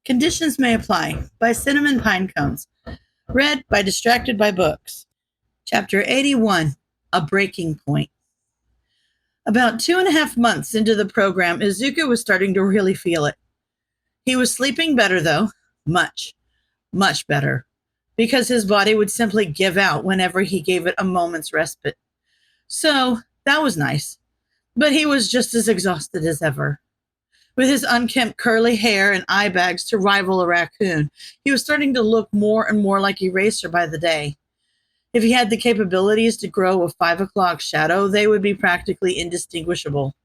Conditions May Apply by CinnamonPinecones. Read by Distracted by Books. Chapter 81, A Breaking Point. About 2.5 months into the program, Izuku was starting to really feel it. He was sleeping better, though. Much, much better. Because his body would simply give out whenever he gave it a moment's respite. So, that was nice. But he was just as exhausted as ever. With his unkempt curly hair and eye bags to rival a raccoon, he was starting to look more and more like Eraser by the day. If he had the capabilities to grow a 5 o'clock shadow, they would be practically indistinguishable.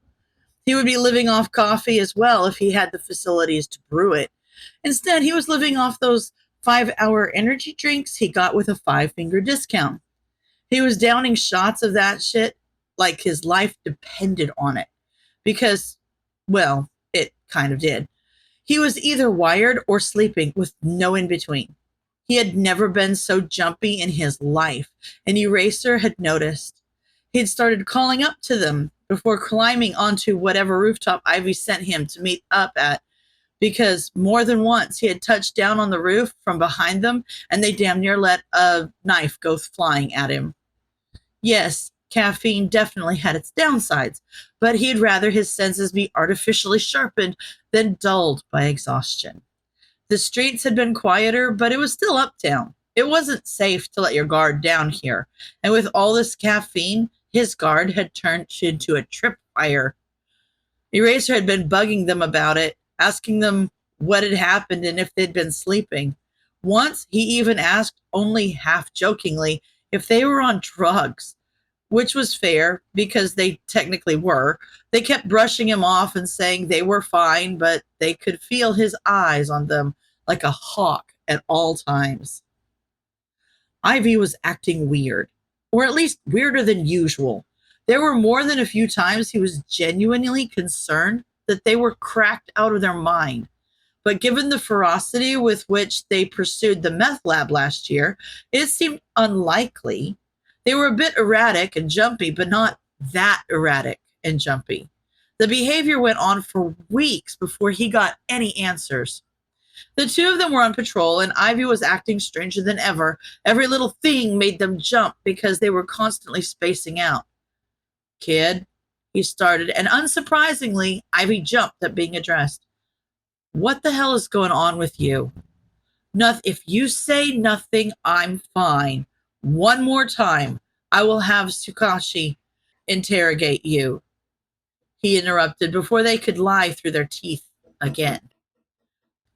He would be living off coffee as well if he had the facilities to brew it. Instead, he was living off those 5-hour energy drinks he got with a 5-finger discount. He was downing shots of that shit like his life depended on it. Because, well, it kind of did. He was either wired or sleeping with no in between. He had never been so jumpy in his life, and Eraser had noticed. He'd started calling up to them before climbing onto whatever rooftop Ivy sent him to meet up at, because more than once he had touched down on the roof from behind them, and they damn near let a knife go flying at him. Yes, caffeine definitely had its downsides, but he'd rather his senses be artificially sharpened than dulled by exhaustion. The streets had been quieter, but it was still uptown. It wasn't safe to let your guard down here, and with all this caffeine, his guard had turned into a tripwire. Eraser had been bugging them about it, asking them what had happened and if they'd been sleeping. Once, he even asked, only half-jokingly, if they were on drugs, which was fair because they technically were. They kept brushing him off and saying they were fine, but they could feel his eyes on them like a hawk at all times. Ivy was acting weird, or at least weirder than usual. There were more than a few times he was genuinely concerned that they were cracked out of their mind. But given the ferocity with which they pursued the meth lab last year, it seemed unlikely. They were a bit erratic and jumpy, but not that erratic and jumpy. The behavior went on for weeks before he got any answers. The two of them were on patrol, and Ivy was acting stranger than ever. Every little thing made them jump because they were constantly spacing out. "Kid," he started, and unsurprisingly, Ivy jumped at being addressed. "What the hell is going on with you?" If you say nothing, I'm fine. One more time, I will have Tsukashi interrogate you," he interrupted before they could lie through their teeth again.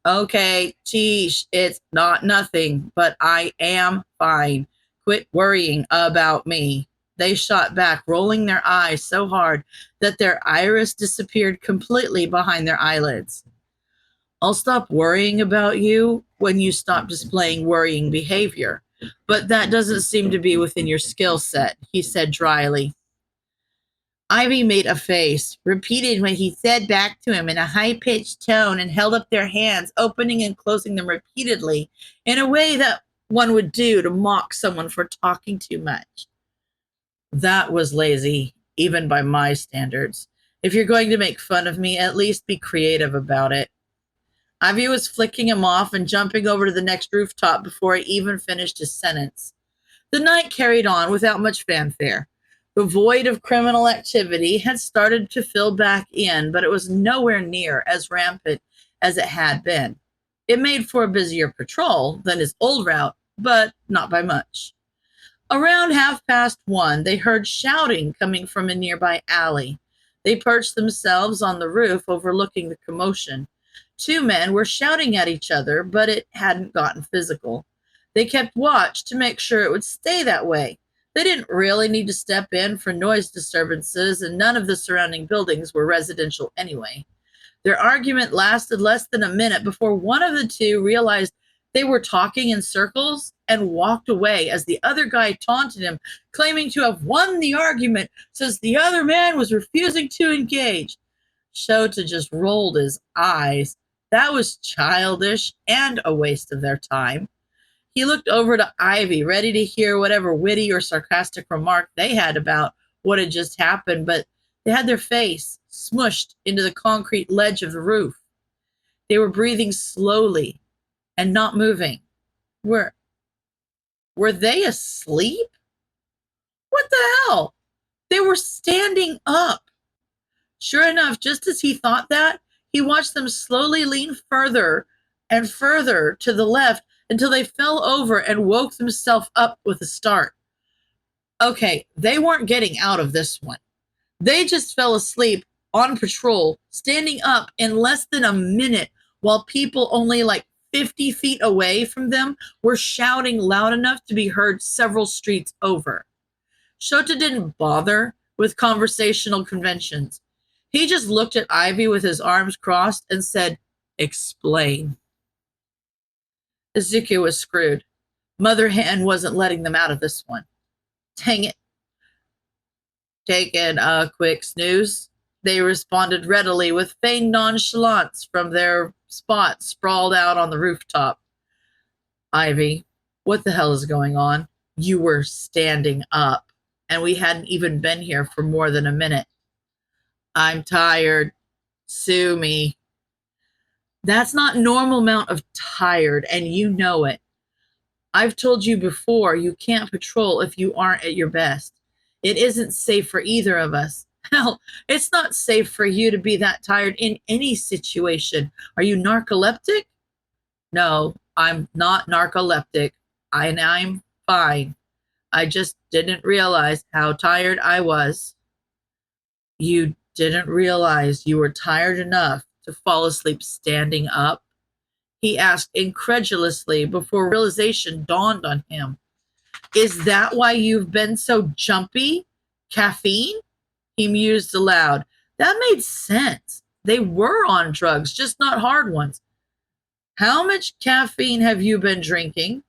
"Okay, sheesh, it's not nothing, but I am fine. Quit worrying about me," they shot back, rolling their eyes so hard that their iris disappeared completely behind their eyelids. "I'll stop worrying about you when you stop displaying worrying behavior, but that doesn't seem to be within your skill set," he said dryly. Ivy made a face, repeated what he said back to him in a high-pitched tone, and held up their hands, opening and closing them repeatedly in a way that one would do to mock someone for talking too much. That was lazy, even by my standards. If you're going to make fun of me, at least be creative about it. Ivy was flicking him off and jumping over to the next rooftop before he even finished his sentence. The night carried on without much fanfare. The void of criminal activity had started to fill back in, but it was nowhere near as rampant as it had been. It made for a busier patrol than his old route, but not by much. Around 1:30, they heard shouting coming from a nearby alley. They perched themselves on the roof overlooking the commotion. 2 men were shouting at each other, but it hadn't gotten physical. They kept watch to make sure it would stay that way. They didn't really need to step in for noise disturbances, and none of the surrounding buildings were residential anyway. Their argument lasted less than a minute before one of the two realized they were talking in circles and walked away as the other guy taunted him, claiming to have won the argument since the other man was refusing to engage. Shota just rolled his eyes. That was childish and a waste of their time. He looked over to Ivy, ready to hear whatever witty or sarcastic remark they had about what had just happened, but they had their face smushed into the concrete ledge of the roof. They were breathing slowly and not moving. Were they asleep? What the hell? They were standing up. Sure enough, just as he thought that, he watched them slowly lean further and further to the left until they fell over and woke themselves up with a start. Okay, they weren't getting out of this one. They just fell asleep on patrol, standing up in less than a minute while people only like 50 feet away from them were shouting loud enough to be heard several streets over. Shota didn't bother with conversational conventions. He just looked at Ivy with his arms crossed and said, "Explain." Ezekiel was screwed. Mother Hen wasn't letting them out of this one. Dang it. Taking a quick snooze, they responded readily with feigned nonchalance from their spot sprawled out on the rooftop. Ivy, what the hell is going on? You were standing up, and we hadn't even been here for more than a minute. I'm tired. Sue me. That's not normal amount of tired, and you know it. I've told you before, you can't patrol if you aren't at your best. It isn't safe for either of us. Hell, it's not safe for you to be that tired in any situation. Are you narcoleptic? No, I'm not narcoleptic. I'm fine. I just didn't realize how tired I was. You didn't realize you were tired enough to fall asleep standing up? He asked incredulously before realization dawned on him. Is that why you've been so jumpy? Caffeine? He mused aloud. That made sense. They were on drugs, just not hard ones. How much caffeine have you been drinking?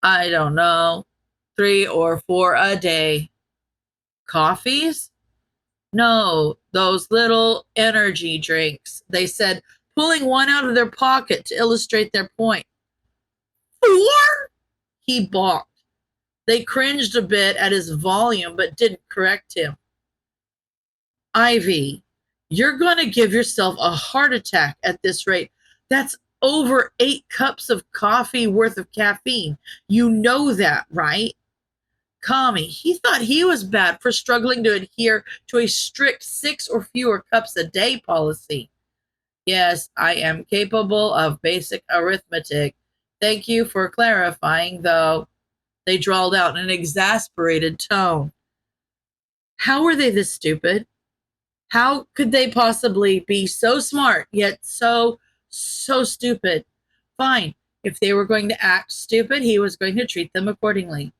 I don't know. 3 or 4 a day. Coffees? No, those little energy drinks, they said, pulling one out of their pocket to illustrate their point. 4? He balked. They cringed a bit at his volume, but didn't correct him. Ivy, you're going to give yourself a heart attack at this rate. That's over 8 cups of coffee worth of caffeine. You know that, right? Kami, he thought he was bad for struggling to adhere to a strict 6 or fewer cups a day policy. Yes, I am capable of basic arithmetic. Thank you for clarifying, though. They drawled out in an exasperated tone. How were they this stupid? How could they possibly be so smart, yet so stupid? Fine. If they were going to act stupid, he was going to treat them accordingly.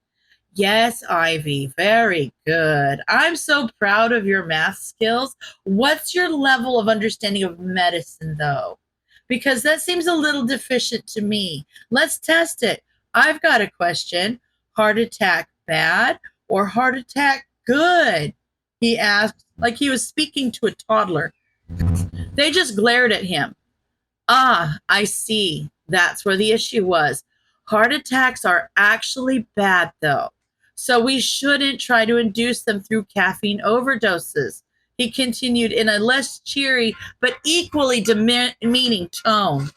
Yes, Ivy, very good. I'm so proud of your math skills. What's your level of understanding of medicine, though? Because that seems a little deficient to me. Let's test it. I've got a question. Heart attack bad or heart attack good? He asked like he was speaking to a toddler. They just glared at him. Ah, I see. That's where the issue was. Heart attacks are actually bad, though. So we shouldn't try to induce them through caffeine overdoses. He continued in a less cheery but equally demeaning tone.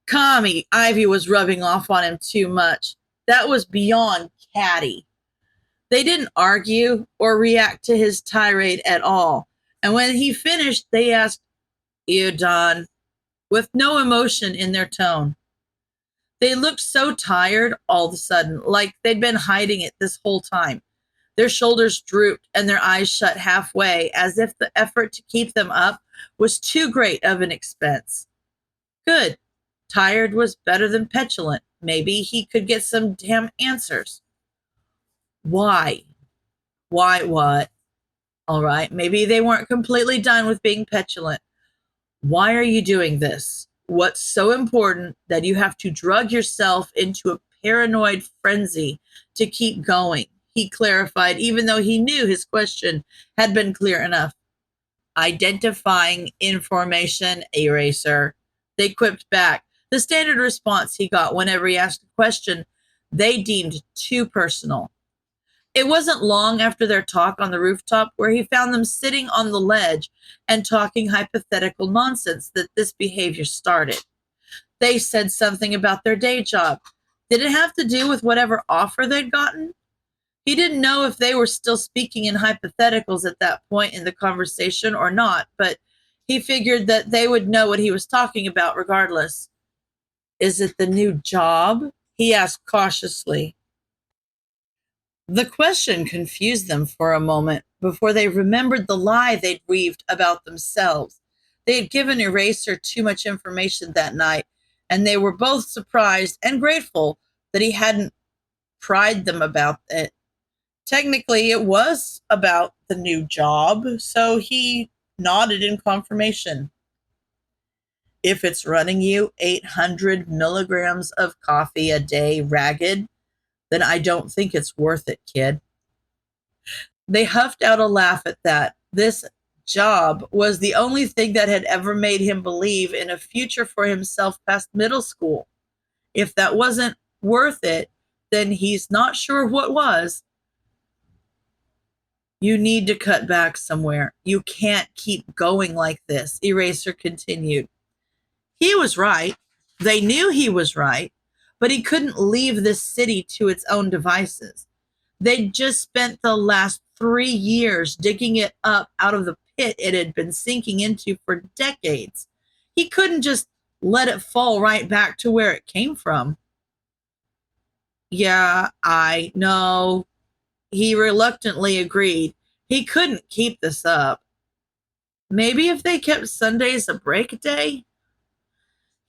Kami, Ivy was rubbing off on him too much. That was beyond catty. They didn't argue or react to his tirade at all. And when he finished, they asked, "You done?" with no emotion in their tone. They looked so tired all of a sudden, like they'd been hiding it this whole time. Their shoulders drooped and their eyes shut halfway, as if the effort to keep them up was too great of an expense. Good. Tired was better than petulant. Maybe he could get some damn answers. Why? Why what? All right, maybe they weren't completely done with being petulant. Why are you doing this? What's so important that you have to drug yourself into a paranoid frenzy to keep going? He clarified, even though he knew his question had been clear enough. Identifying information, Eraser. They quipped back, the standard response he got whenever he asked a question they deemed too personal. It wasn't long after their talk on the rooftop where he found them sitting on the ledge and talking hypothetical nonsense that this behavior started. They said something about their day job. Did it have to do with whatever offer they'd gotten? He didn't know if they were still speaking in hypotheticals at that point in the conversation or not, but he figured that they would know what he was talking about regardless. Is it the new job? He asked cautiously. The question confused them for a moment before they remembered the lie they'd weaved about themselves. They had given Eraser too much information that night, and they were both surprised and grateful that he hadn't pried them about it. Technically, it was about the new job, so he nodded in confirmation. If it's running you 800 milligrams of coffee a day ragged, then I don't think it's worth it, kid. They huffed out a laugh at that. This job was the only thing that had ever made him believe in a future for himself past middle school. If that wasn't worth it, then he's not sure what was. You need to cut back somewhere. You can't keep going like this, Eraser continued. He was right. They knew he was right, but he couldn't leave this city to its own devices. They'd just spent the last 3 years digging it up out of the pit it had been sinking into for decades. He couldn't just let it fall right back to where it came from. Yeah, I know. He reluctantly agreed. He couldn't keep this up. Maybe if they kept Sundays a break day?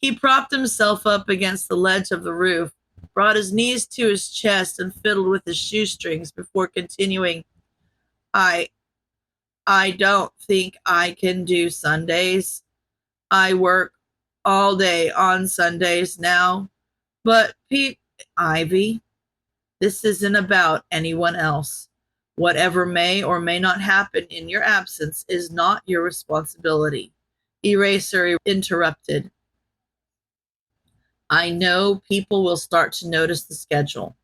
He propped himself up against the ledge of the roof, brought his knees to his chest, and fiddled with his shoestrings before continuing. I don't think I can do Sundays. I work all day on Sundays now. But Ivy, this isn't about anyone else. Whatever may or may not happen in your absence is not your responsibility. Eraser interrupted. I know people will start to notice the schedule,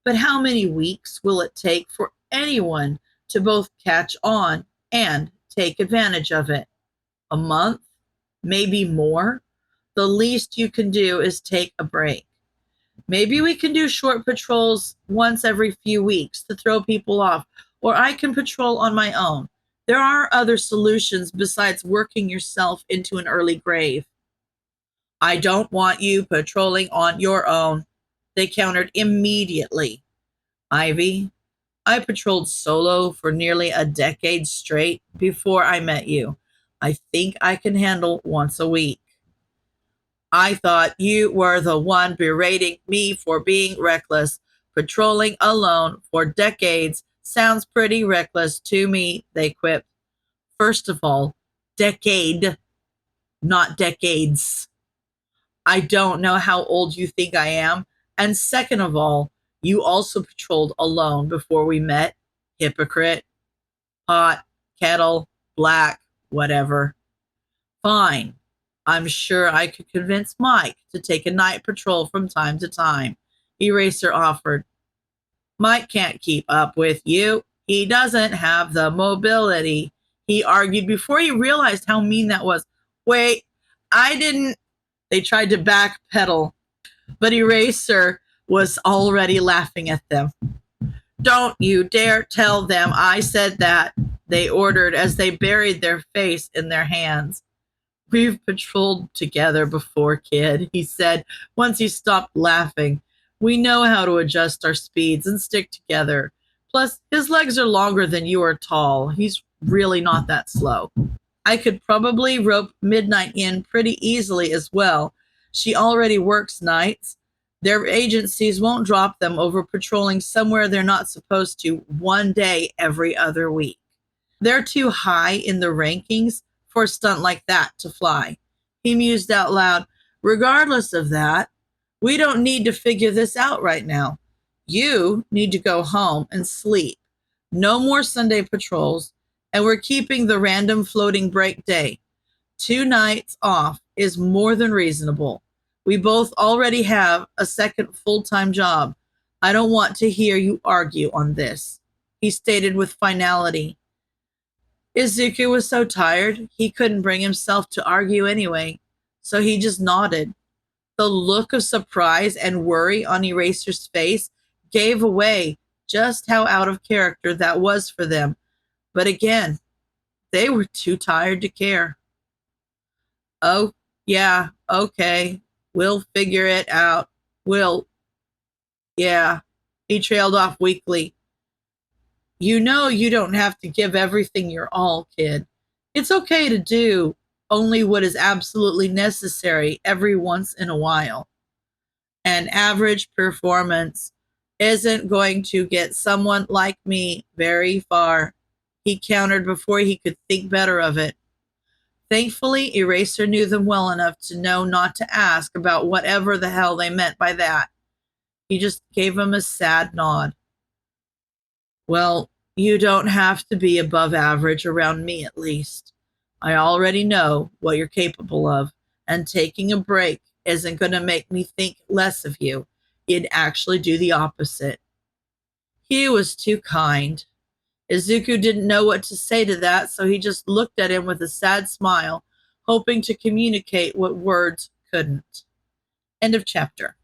but how many weeks will it take for anyone to both catch on and take advantage of it? A month? Maybe more? The least you can do is take a break. Maybe we can do short patrols once every few weeks to throw people off, or I can patrol on my own. There are other solutions besides working yourself into an early grave. I don't want you patrolling on your own, they countered immediately. Ivy, I patrolled solo for nearly a decade straight before I met you. I think I can handle once a week. I thought you were the one berating me for being reckless. Patrolling alone for decades sounds pretty reckless to me, they quipped. First of all, decade, not decades. I don't know how old you think I am. And second of all, you also patrolled alone before we met. Hypocrite. Hot, kettle, black, whatever. Fine. I'm sure I could convince Mike to take a night patrol from time to time, Eraser offered. Mike can't keep up with you. He doesn't have the mobility, he argued before he realized how mean that was. Wait, I didn't. They tried to backpedal, but Eraser was already laughing at them. Don't you dare tell them I said that, they ordered as they buried their face in their hands. We've patrolled together before, kid, he said once he stopped laughing. We know how to adjust our speeds and stick together. Plus, his legs are longer than you are tall. He's really not that slow. I could probably rope Midnight in pretty easily as well. She already works nights. Their agencies won't drop them over patrolling somewhere they're not supposed to one day every other week. They're too high in the rankings for a stunt like that to fly. He mused out loud. Regardless of that, we don't need to figure this out right now. You need to go home and sleep. No more Sunday patrols, and we're keeping the random floating break day. 2 nights off is more than reasonable. We both already have a second full-time job. I don't want to hear you argue on this. he stated with finality. Izuku was so tired, he couldn't bring himself to argue anyway, so he just nodded. The look of surprise and worry on Eraser's face gave away just how out of character that was for them. But again, they were too tired to care. Oh, yeah, okay. We'll figure it out. Yeah. He trailed off weakly. You know you don't have to give everything your all, kid. It's okay to do only what is absolutely necessary every once in a while. An average performance isn't going to get someone like me very far, he countered before he could think better of it. Thankfully, Eraser knew them well enough to know not to ask about whatever the hell they meant by that. He just gave him a sad nod. Well, you don't have to be above average around me, at least. I already know what you're capable of, and taking a break isn't going to make me think less of you. It'd actually do the opposite. He was too kind. Izuku didn't know what to say to that, so he just looked at him with a sad smile, hoping to communicate what words couldn't. End of chapter.